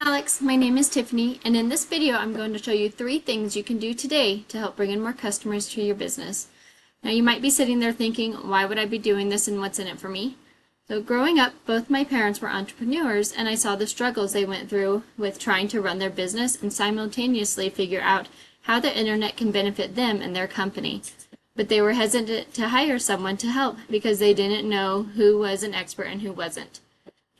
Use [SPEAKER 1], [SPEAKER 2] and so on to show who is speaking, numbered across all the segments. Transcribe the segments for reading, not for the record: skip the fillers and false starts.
[SPEAKER 1] Alex, my name is Tiffany, and in this video I'm going to show you 3 things you can do today to help bring in more customers to your business. Now you might be sitting there thinking, why would I be doing this and what's in it for me? So growing up, both my parents were entrepreneurs and I saw the struggles they went through with trying to run their business and simultaneously figure out how the internet can benefit them and their company. But they were hesitant to hire someone to help because they didn't know who was an expert and who wasn't.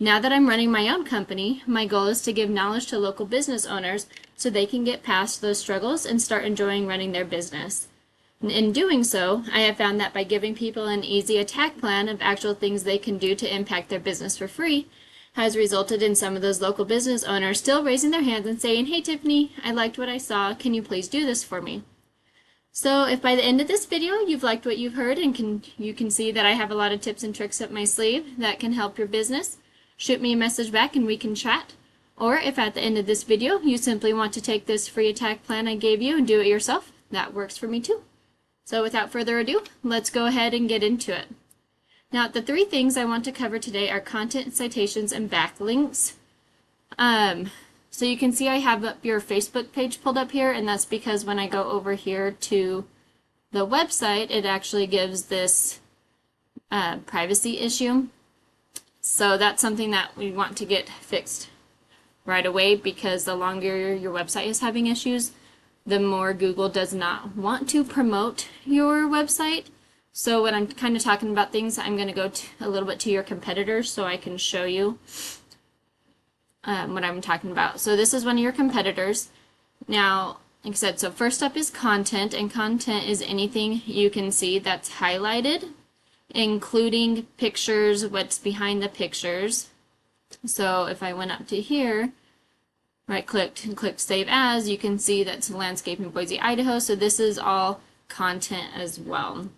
[SPEAKER 1] Now that I'm running my own company, my goal is to give knowledge to local business owners so they can get past those struggles and start enjoying running their business. In doing so, I have found that by giving people an easy attack plan of actual things they can do to impact their business for free, has resulted in some of those local business owners still raising their hands and saying, "Hey Tiffany, I liked what I saw, can you please do this for me?" So if by the end of this video you've liked what you've heard and you can see that I have a lot of tips and tricks up my sleeve that can help your business, shoot me a message back and we can chat. Or if at the end of this video you simply want to take this free attack plan I gave you and do it yourself, that works for me too. So without further ado, let's go ahead and get into it. Now the 3 things I want to cover today are content, citations, and backlinks. So you can see I have up your Facebook page pulled up here, and that's because when I go over here to the website, it actually gives this privacy issue. So that's something that we want to get fixed right away, because the longer your website is having issues, the more Google does not want to promote your website. So when I'm kind of talking about things, I'm going to go a little bit to your competitors so I can show you what I'm talking about. So this is one of your competitors. Now, like I said, so first up is content, and content is anything you can see that's highlighted, including pictures, what's behind the pictures. So if I went up to here, right clicked and clicked Save As, you can see that's Landscaping Boise, Idaho. So this is all content as well.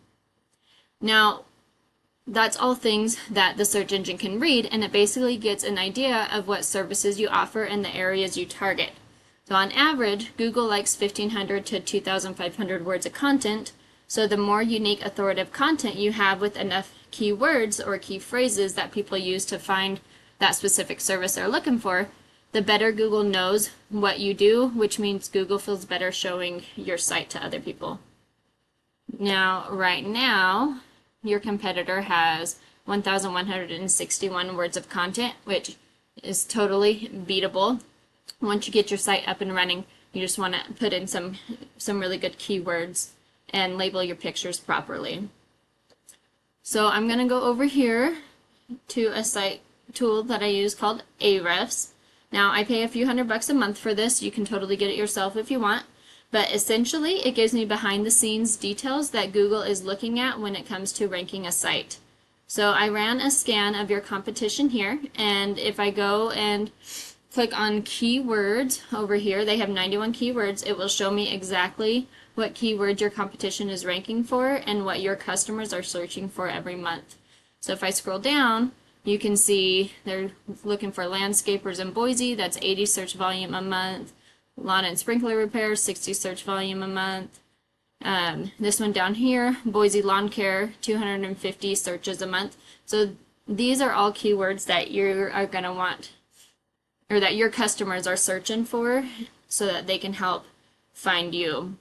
[SPEAKER 1] Now, that's all things that the search engine can read, and it basically gets an idea of what services you offer and the areas you target. So on average, Google likes 1,500 to 2,500 words of content. So the more unique authoritative content you have with enough keywords or key phrases that people use to find that specific service they're looking for, the better Google knows what you do, which means Google feels better showing your site to other people. Now, right now, your competitor has 1,161 words of content, which is totally beatable. Once you get your site up and running, you just want to put in some really good keywords and label your pictures properly. So I'm going to go over here to a site tool that I use called Ahrefs. Now I pay a few $100 a month for this. You can totally get it yourself if you want. But essentially it gives me behind the scenes details that Google is looking at when it comes to ranking a site. So I ran a scan of your competition here, and if I go and click on keywords over here, they have 91 keywords. It will show me exactly what keywords your competition is ranking for and what your customers are searching for every month. So if I scroll down, you can see they're looking for landscapers in Boise. That's 80 search volume a month. Lawn and sprinkler repairs, 60 search volume a month. This one down here, Boise Lawn Care, 250 searches a month. So these are all keywords that you are going to want, or that your customers are searching for, so that they can help find you.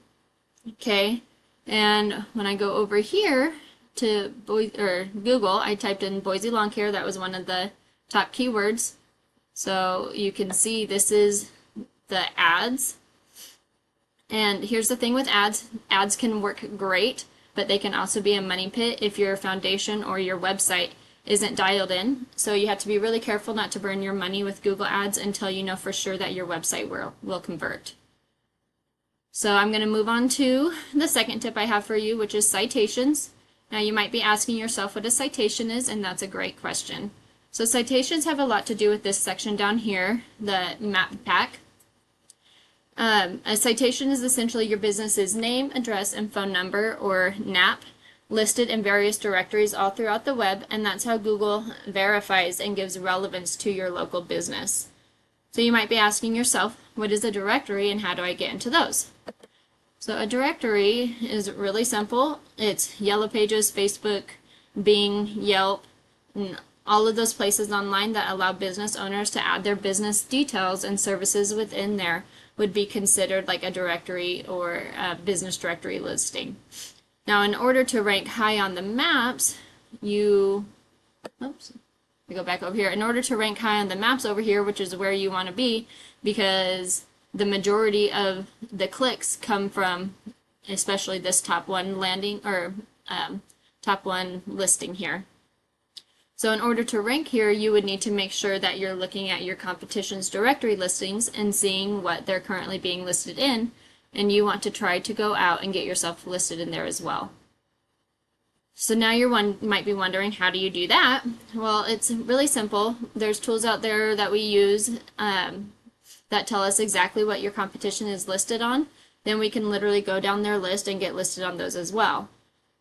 [SPEAKER 1] Okay, and when I go over here to Google, I typed in Boise Lawn Care. That was one of the top keywords. So you can see this is the ads. And here's the thing with ads. Ads can work great, but they can also be a money pit if your foundation or your website isn't dialed in. So you have to be really careful not to burn your money with Google ads until you know for sure that your website will convert. So I'm going to move on to the second tip I have for you, which is citations. Now you might be asking yourself what a citation is, and that's a great question. So citations have a lot to do with this section down here, the map pack. A citation is essentially your business's name, address, and phone number, or NAP, listed in various directories all throughout the web, and that's how Google verifies and gives relevance to your local business. So you might be asking yourself, what is a directory and how do I get into those? So a directory is really simple. It's Yellow Pages, Facebook, Bing, Yelp, and all of those places online that allow business owners to add their business details and services within there would be considered like a directory or a business directory listing. Now, in order to rank high on the maps, oops, we go back over here. In order to rank high on the maps over here, which is where you want to be, because the majority of the clicks come from, especially this top one landing or top one listing here. So in order to rank here, you would need to make sure that you're looking at your competition's directory listings and seeing what they're currently being listed in, and you want to try to go out and get yourself listed in there as well. So now you might be wondering, how do you do that? Well, it's really simple. There's tools out there that we use that tell us exactly what your competition is listed on. Then we can literally go down their list and get listed on those as well.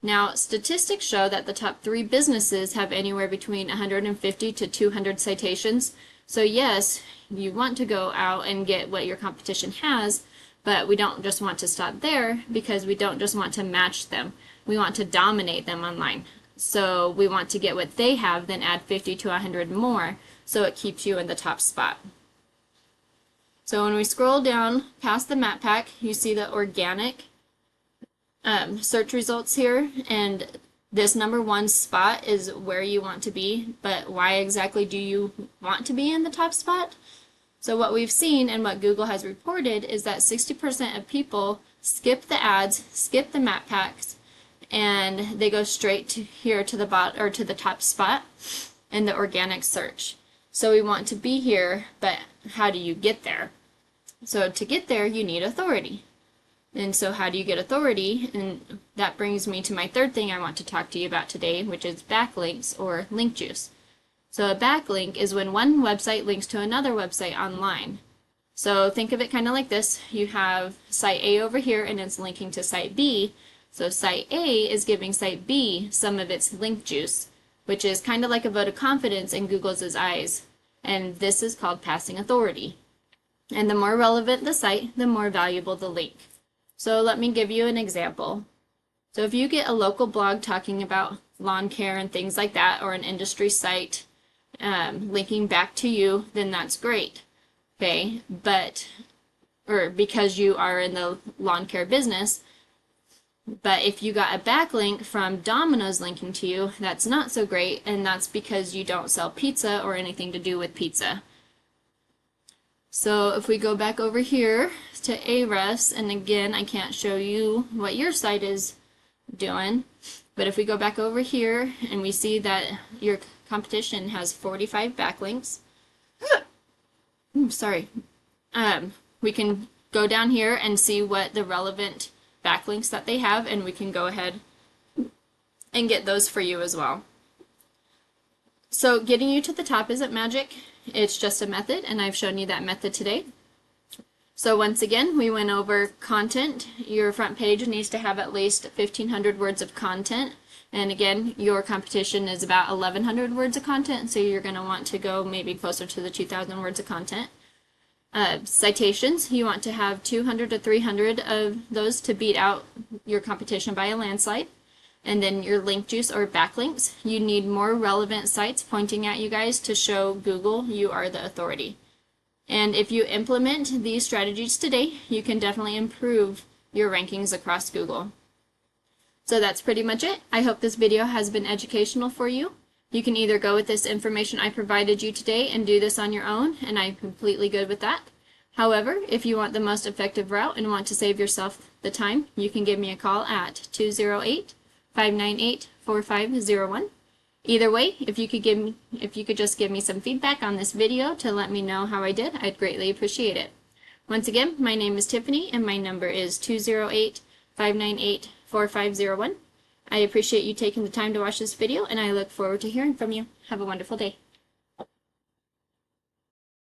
[SPEAKER 1] Now, statistics show that the top 3 businesses have anywhere between 150 to 200 citations. So yes, you want to go out and get what your competition has, but we don't just want to stop there, because we don't just want to match them. We want to dominate them online. So we want to get what they have, then add 50 to 100 more, so it keeps you in the top spot. So when we scroll down past the map pack, you see the organic search results here, and this number 1 spot is where you want to be. But why exactly do you want to be in the top spot? So what we've seen and what Google has reported is that 60% of people skip the ads, skip the map packs, and they go straight to here to the or to the top spot in the organic search. So we want to be here, but how do you get there? So to get there, you need authority. And so how do you get authority? And that brings me to my third thing I want to talk to you about today, which is backlinks or link juice. So a backlink is when one website links to another website online. So think of it kind of like this. You have site A over here and it's linking to site B. So site A is giving site B some of its link juice, which is kind of like a vote of confidence in Google's eyes. And this is called passing authority. And the more relevant the site, the more valuable the link. So let me give you an example. So if you get a local blog talking about lawn care and things like that, or an industry site linking back to you, then that's great. Okay, or because you are in the lawn care business. But if you got a backlink from Domino's linking to you, that's not so great, and that's because you don't sell pizza or anything to do with pizza. So if we go back over here to Ahrefs, and again, I can't show you what your site is doing, but if we go back over here and we see that your competition has 45 backlinks, sorry, we can go down here and see what the relevant backlinks that they have, and we can go ahead and get those for you as well. So getting you to the top isn't magic. It's just a method, and I've shown you that method today. So once again, we went over content. Your front page needs to have at least 1,500 words of content. And again, your competition is about 1,100 words of content, so you're going to want to go maybe closer to the 2,000 words of content. Citations, you want to have 200 to 300 of those to beat out your competition by a landslide. And then your link juice or backlinks, you need more relevant sites pointing at you guys to show Google you are the authority. And if you implement these strategies today, you can definitely improve your rankings across Google. So that's pretty much it. I hope this video has been educational for you. You can either go with this information I provided you today and do this on your own, and I'm completely good with that. However, if you want the most effective route and want to save yourself the time, you can give me a call at 208-598-4501. Either way, if you could just give me some feedback on this video to let me know how I did, I'd greatly appreciate it. Once again, my name is Tiffany and my number is 208-598-4501. I appreciate you taking the time to watch this video, and I look forward to hearing from you. Have a wonderful day.